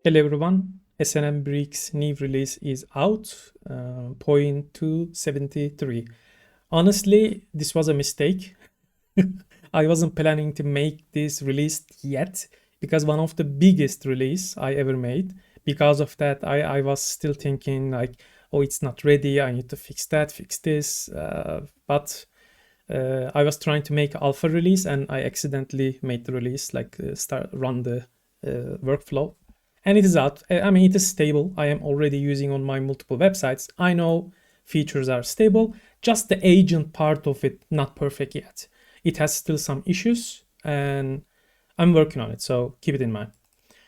Hello everyone, SNN Bricks new release is out, 0.273. Honestly, this was a mistake. I wasn't planning to make this release yet because one of the biggest release I ever made. Because of that, I was still thinking like, oh, it's not ready. I need to fix that, fix this. But I was trying to make alpha release and I accidentally made the release, like run the workflow. And it is out. I mean, it is stable. I am already using on my multiple websites. I know features are stable, just the agent part of it not perfect yet. It has still some issues and I'm working on it, so keep it in mind.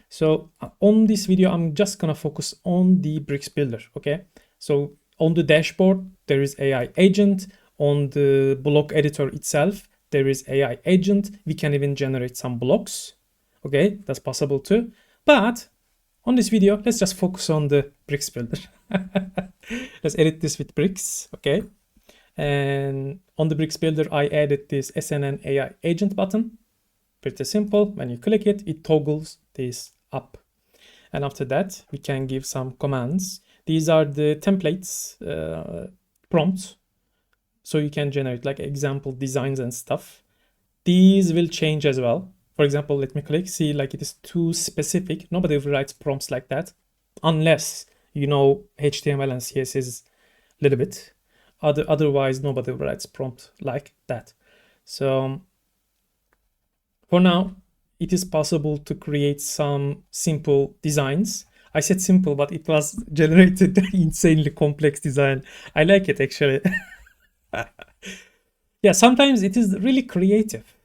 So on this video, I'm just gonna focus on the bricks builder, okay? So on the dashboard, there is AI agent. On the block editor itself, there is AI agent. We can even generate some blocks, okay? That's possible too. But on this video, let's just focus on the bricks builder. Let's edit this with bricks, okay? And on the bricks builder, I added this SNN AI agent button. Pretty simple. When you click it, it toggles this up. And after that, we can give some commands. These are the templates, prompts. So you can generate like example designs and stuff. These will change as well. For example, let me click, see, like it is too specific. Nobody writes prompts like that unless you know HTML and CSS a little bit. Otherwise, nobody writes prompt like that. So for now, it is possible to create some simple designs. I said simple, but it was generated insanely complex design. I like it actually. Yeah, sometimes it is really creative.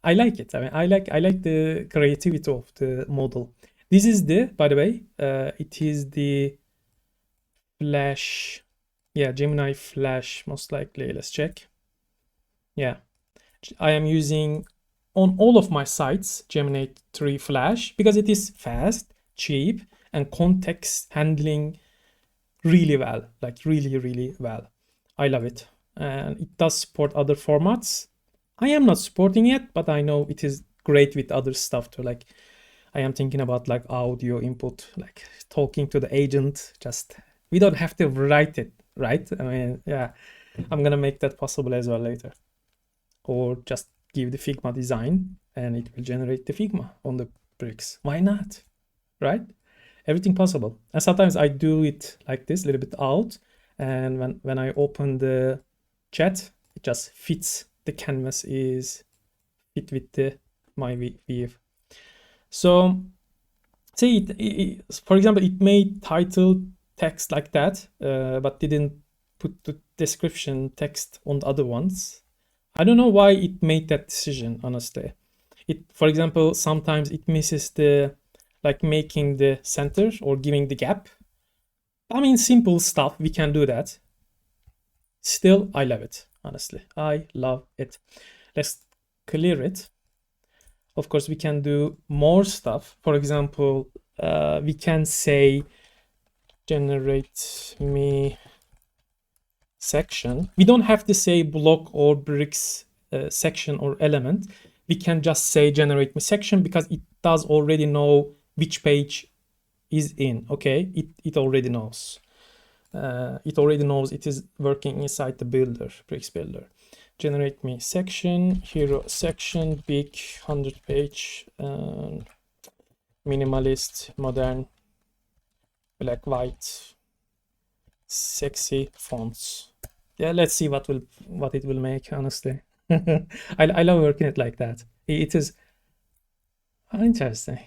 I like it. I mean, I like the creativity of the model. This is the, by the way, it is the Flash. Yeah, Gemini Flash, most likely. Let's check. Yeah, I am using on all of my sites Gemini 3 Flash because it is fast, cheap, and context handling really well, like really well. I love it. And it does support other formats. I am not supporting it, but I know it is great with other stuff too. Like I am thinking about like audio input, like talking to the agent. Just we don't have to write it, right? I mean, yeah, I'm gonna make that possible as well later. Or just give the Figma design and it will generate the Figma on the bricks. Why not? Right? Everything possible. And sometimes I do it like this, a little bit out. And when I open the chat, it just fits. The canvas is fit with the my view. So see, for example, it made title text like that, but didn't put the description text on the other ones. I don't know why it made that decision, honestly. For example, sometimes it misses the, like making the center or giving the gap. I mean, simple stuff, we can do that. Still, I love it, honestly. I love it. Let's clear it. Of course, we can do more stuff. For example, we can say, generate me section. We don't have to say block or bricks section or element. We can just say generate me section because it does already know which page is in. Okay, it already knows. It already knows it is working inside the builder, bricks builder. Generate me section, hero section, big 100 page, minimalist, modern, black, white, sexy fonts. Yeah, let's see what it will make, honestly. I love working it like that. It is interesting.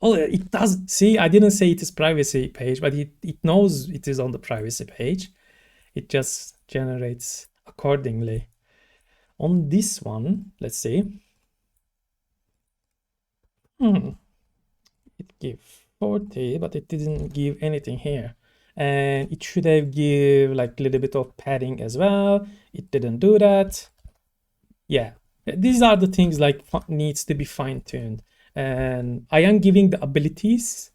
Oh, it does. See, I didn't say it is privacy page, but it knows it is on the privacy page. It just generates accordingly. On this one, let's see. It gave 40, but it didn't give anything here. And it should have give like a little bit of padding as well. It didn't do that. Yeah, these are the things like needs to be fine-tuned. And I am giving the abilities,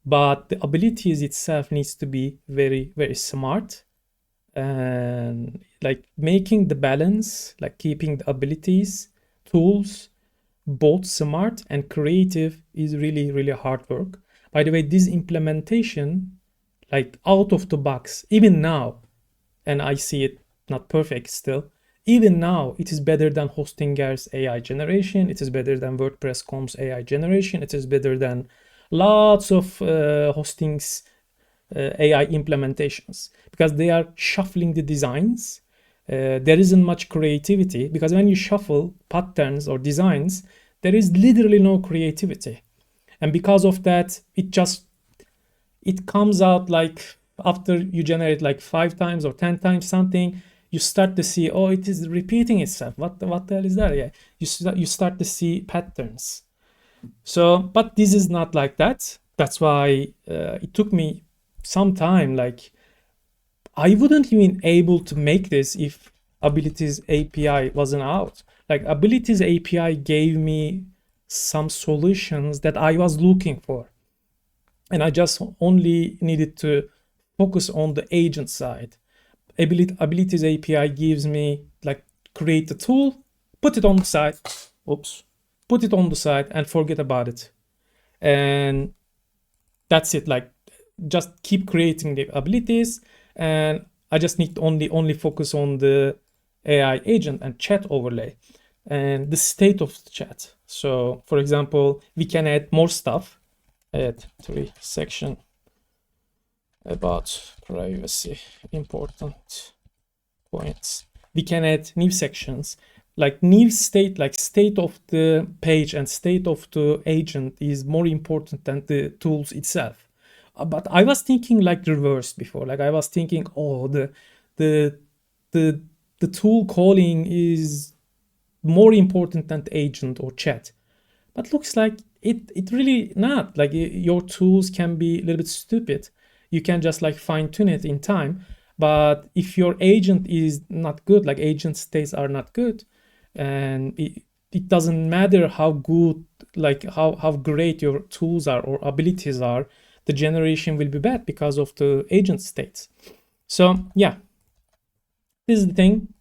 but the abilities itself needs to be very smart. And like making the balance, like keeping the abilities, tools, both smart and creative is really hard work. By the way, this implementation, like out of the box, even now, and I see it not perfect still, even now, it is better than Hostinger's AI generation. It is better than WordPress.com's AI generation. It is better than lots of hostings AI implementations, because they are shuffling the designs. There isn't much creativity, because when you shuffle patterns or designs, there is literally no creativity. And because of that, it comes out like after you generate like 5 times or 10 times something, you start to see, oh, it is repeating itself. What the hell is that? Yeah, you start to see patterns. So, but this is not like that. That's why it took me some time. Like, I wouldn't even able to make this if Abilities API wasn't out. Like, Abilities API gave me some solutions that I was looking for, and I just only needed to focus on the agent side. Abilities API gives me like, create a tool, put it on the side, put it on the side and forget about it. And that's it. Like, just keep creating the abilities, and I just need to only focus on the AI agent and chat overlay and the state of the chat. So for example, we can add more stuff. Add 3 section about privacy, important points. We can add new sections, like new state, like state of the page and state of the agent is more important than the tools itself. But I was thinking like reverse before. Like, I was thinking, oh, the tool calling is more important than the agent or chat. But looks like it really not. Like, your tools can be a little bit stupid. You can just like fine tune it in time. But if your agent is not good, like agent states are not good, and it doesn't matter how good, like how great your tools are or abilities are, the generation will be bad because of the agent states. So yeah, this is the thing.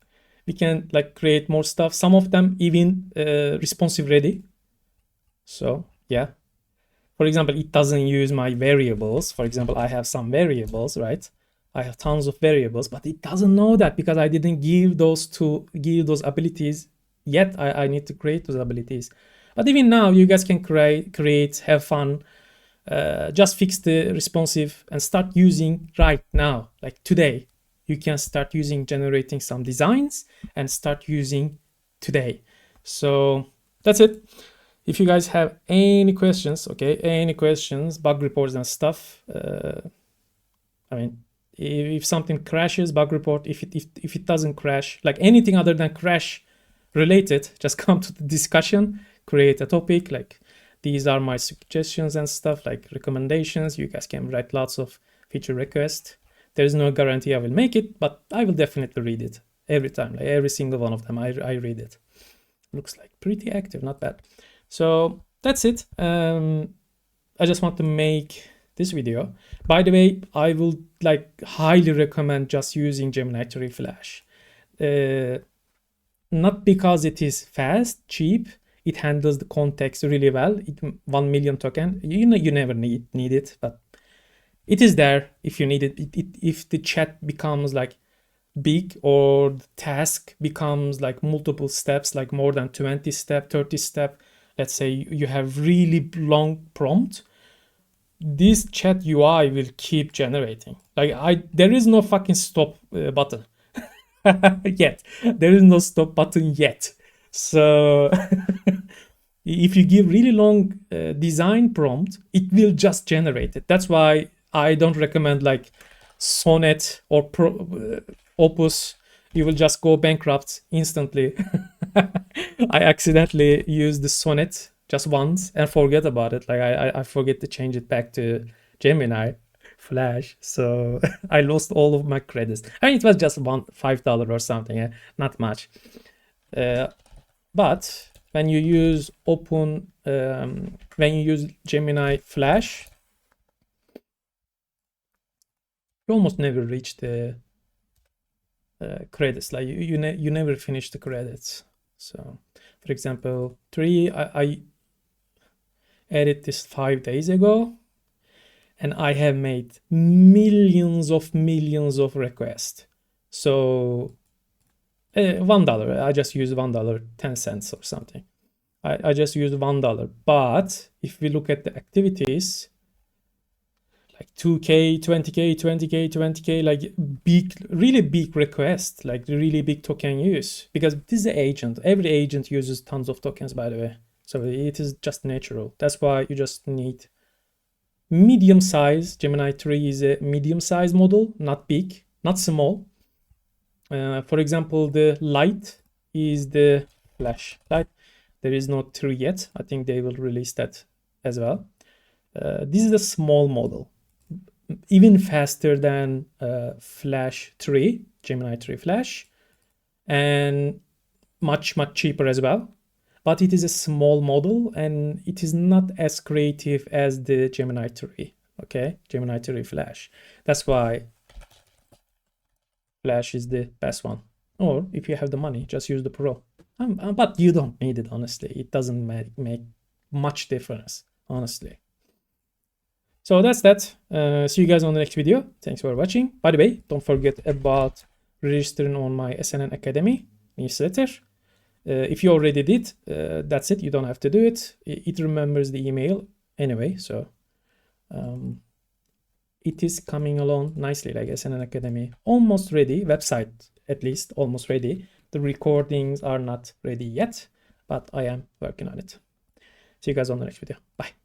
We can like create more stuff. Some of them even responsive ready. So yeah, for example, it doesn't use my variables. For example, I have some variables, right? I have tons of variables, but it doesn't know that because I didn't give those abilities yet. I need to create those abilities. But even now, you guys can create, have fun, just fix the responsive and start using right now, like today. You can start using, generating some designs and start using today. So that's it. If you guys have any questions, bug reports and stuff, I mean, if something crashes, bug report. If it doesn't crash, like anything other than crash related, just come to the discussion, create a topic. Like, these are my suggestions and stuff, like recommendations. You guys can write lots of feature requests. There is no guarantee I will make it, but I will definitely read it every time. Like, every single one of them, I read it. Looks like pretty active, not bad. So that's it. I just want to make this video. By the way, I will like highly recommend just using Gemini 3 Flash. Not because it is fast, cheap. It handles the context really well. 1 million token. You know, you never need it, but it is there if you need it. If the chat becomes like big, or the task becomes like multiple steps, like more than 20 step, 30 step. Let's say you have really long prompt, this chat UI will keep generating. Like, there is no fucking stop button yet. There is no stop button yet. So if you give really long design prompt, it will just generate it. That's why I don't recommend like Sonnet or Opus. You will just go bankrupt instantly. I accidentally used the Sonnet just once and forget about it. Like, I forget to change it back to Gemini Flash. So I lost all of my credits. I mean, it was just $5 or something, not much. But when you use when you use Gemini Flash, you almost never reach the credits. Like, you never finish the credits. So for example, 3, I added this 5 days ago. and I have made millions of requests. So $1, I just use $1, 10 cents or something. I just used $1. But if we look at the activities, like 2K, 20K, 20K, 20K, like big, really big request, like really big token use, because this is the agent. Every agent uses tons of tokens, by the way. So it is just natural. That's why you just need medium size. Gemini 3 is a medium size model, not big, not small. For example, the Lite is the Flash Lite. There is no 3 yet. I think they will release that as well. This is the small model, even faster than Flash 3, Gemini 3 Flash, and much cheaper as well. But it is a small model and it is not as creative as the Gemini 3. Okay, Gemini 3 Flash. That's why Flash is the best one. Or if you have the money, just use the Pro. But you don't need it, honestly. It doesn't make much difference, honestly. So that's that. See you guys on the next video. Thanks for watching. By the way, don't forget about registering on my SNN.Academy newsletter. If you already did, that's it. You don't have to do it. It remembers the email anyway. So it is coming along nicely, like SNN.Academy. Almost ready. Website, at least, almost ready. The recordings are not ready yet, but I am working on it. See you guys on the next video. Bye.